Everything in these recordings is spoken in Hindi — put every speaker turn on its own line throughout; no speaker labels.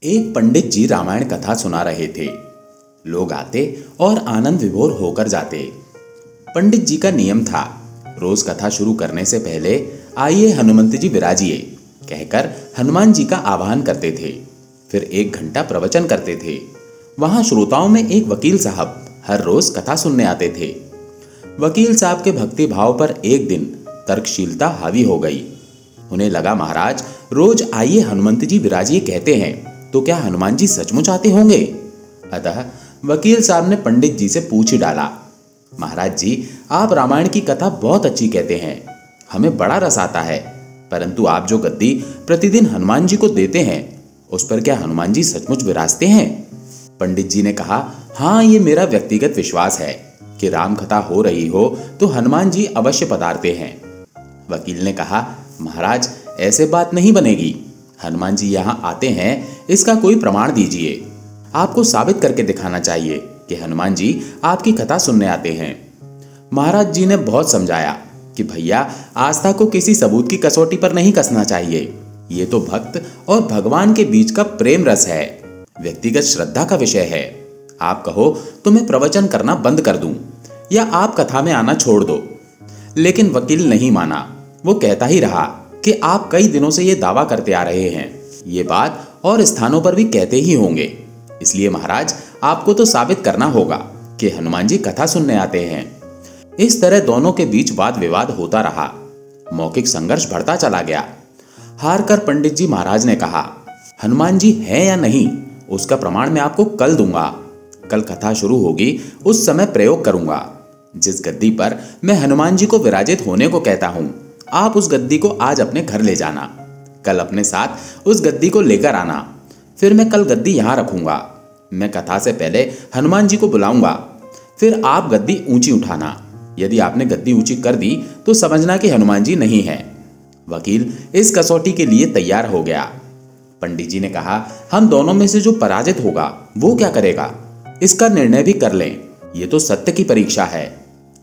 एक पंडित जी रामायण कथा सुना रहे थे। लोग आते और आनंद विभोर होकर जाते। पंडित जी का नियम था, रोज कथा शुरू करने से पहले आइए हनुमंत जी विराजिए कहकर हनुमान जी का आवाहन करते थे। फिर 1 घंटा प्रवचन करते थे। वहां श्रोताओं में एक वकील साहब हर रोज कथा सुनने आते थे। वकील साहब के भक्ति भाव पर एक दिन तर्कशीलता हावी हो गई। उन्हें लगा, महाराज रोज आइए हनुमंत जी विराजिए कहते हैं, तो क्या हनुमान जी सचमुच आते होंगे? अतः वकील साहब ने पंडित जी से पूछ ही डाला, महाराज जी आप रामायण की कथा बहुत अच्छी कहते हैं, हमें बड़ा रस आता है, परंतु आप जो गद्दी प्रतिदिन हनुमान जी को देते हैं उस पर क्या हनुमान जी सचमुच विराजते हैं? पंडित जी ने कहा, हाँ ये मेरा व्यक्तिगत विश्वास है कि राम कथा हो रही हो तो हनुमान जी अवश्य पधारते हैं। वकील ने कहा, महाराज ऐसे बात नहीं बनेगी, हनुमान जी यहाँ आते हैं इसका कोई प्रमाण दीजिए। आपको साबित करके दिखाना चाहिए कि हनुमान जी आपकी कथा सुनने आते हैं। महाराज जी ने बहुत समझाया कि भैया आस्था को किसी सबूत की कसौटी पर नहीं कसना चाहिए। ये तो भक्त और भगवान के बीच का प्रेम रस है, व्यक्तिगत श्रद्धा का विषय है। आप कहो तो मैं प्रवचन करना बंद कर दूं या आप कथा में आना छोड़ दो। लेकिन वकील नहीं माना। वो कहता ही रहा कि आप कई दिनों से ये दावा करते आ रहे हैं, ये बात और स्थानों पर भी कहते ही होंगे, इसलिए महाराज आपको तो साबित करना होगा कि हनुमान जी कथा सुनने आते हैं। इस तरह दोनों के बीच वाद विवाद होता रहा। मौखिक संघर्ष बढ़ता चला गया। हार कर पंडित जी महाराज ने कहा, हनुमान जी हैं या नहीं उसका प्रमाण मैं आपको कल दूंगा। कल कथा शुरू होगी उस समय प्रयोग करूंगा। जिस गद्दी पर मैं हनुमान जी को विराजित होने को कहता हूं, आप उस गद्दी को आज अपने घर ले जाना। कल अपने साथ उस गद्दी को लेकर आना। फिर मैं कल गद्दी यहां रखूंगा। मैं कथा से पहले हनुमान जी को बुलाऊंगा। फिर आप गद्दी ऊंची उठाना। यदि आपने गद्दी ऊंची कर दी तो समझना कि हनुमान जी नहीं है। वकील इस कसौटी के लिए तैयार हो गया। पंडित जी ने कहा, हम दोनों में से जो पराजित होगा वो क्या करेगा, इसका निर्णय भी कर लें, ये तो सत्य की परीक्षा है।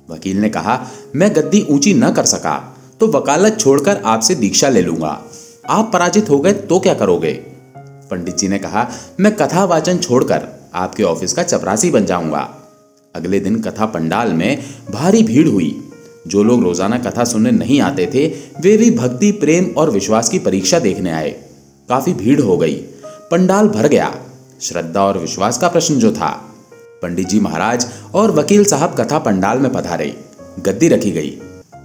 वकील ने कहा, मैं गद्दी ऊंची न कर सका तो वकालत छोड़कर आपसे दीक्षा ले लूंगा। आप पराजित हो गए तो क्या करोगे? पंडित जी ने कहा, मैं कथा वाचन छोड़कर आपके ऑफिस का चपरासी बन जाऊंगा। अगले दिन कथा पंडाल में भारी भीड़ हुई। जो लोग रोजाना कथा सुनने नहीं आते थे वे भी भक्ति, प्रेम और विश्वास की परीक्षा देखने आए। काफी भीड़ हो गई। पंडाल भर गया। श्रद्धा और विश्वास का प्रश्न जो था। पंडित जी महाराज और वकील साहब कथा पंडाल में पधारे। गद्दी रखी गई।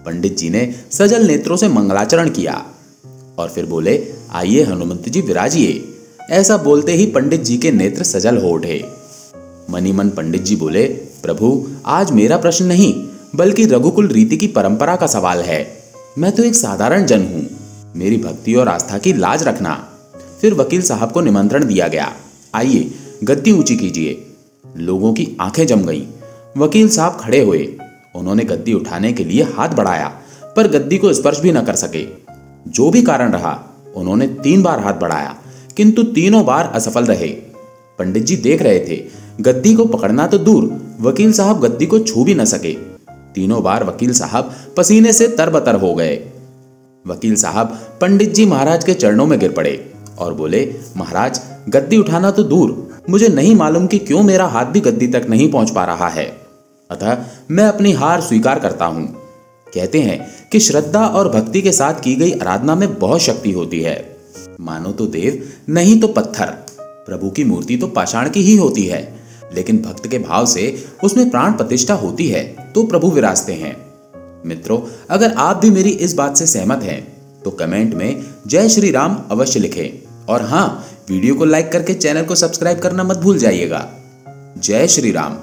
पंडित जी ने सजल नेत्रों से मंगलाचरण किया और फिर बोले, आइए हनुमंत जी विराजिए। ऐसा बोलते ही पंडित जी के नेत्र सजल हो उठे। मनी मन पंडित जी बोले, प्रभु आज मेरा प्रश्न नहीं बल्कि रघुकुल रीति की परंपरा का सवाल है। मैं तो एक साधारण जन हूं, मेरी भक्ति और आस्था की लाज रखना। फिर वकील साहब को निमंत्रण दिया गया, आइए गद्दी ऊंची कीजिए। लोगों की आंखें जम गईं। वकील साहब खड़े हुए। उन्होंने गद्दी उठाने के लिए हाथ बढ़ाया पर गद्दी को स्पर्श भी न कर सके। जो भी कारण रहा, उन्होंने 3 बार हाथ बढ़ाया किंतु तीनों बार असफल रहे। पंडित जी देख रहे थे। गद्दी को पकड़ना तो दूर, वकील साहब गद्दी को छू भी न सके। तीनों बार वकील साहब पसीने से तरबतर हो गए। वकील साहब पंडित जी महाराज के चरणों में गिर पड़े और बोले, महाराज गद्दी उठाना तो दूर, मुझे नहीं मालूम कि क्यों मेरा हाथ भी गद्दी तक नहीं पहुंच पा रहा है, अतः मैं अपनी हार स्वीकार करता हूं। कहते हैं कि श्रद्धा और भक्ति के साथ की गई आराधना में बहुत शक्ति होती है। मानो तो देव नहीं तो पत्थर। प्रभु की मूर्ति तो पाषाण की ही होती है, लेकिन भक्त के भाव से उसमें प्राण प्रतिष्ठा होती है तो प्रभु विराजते हैं। मित्रों, अगर आप भी मेरी इस बात से सहमत हैं तो कमेंट में जय श्री राम अवश्य लिखें और हाँ, वीडियो को लाइक करके चैनल को सब्सक्राइब करना मत भूल जाइएगा। जय श्री राम।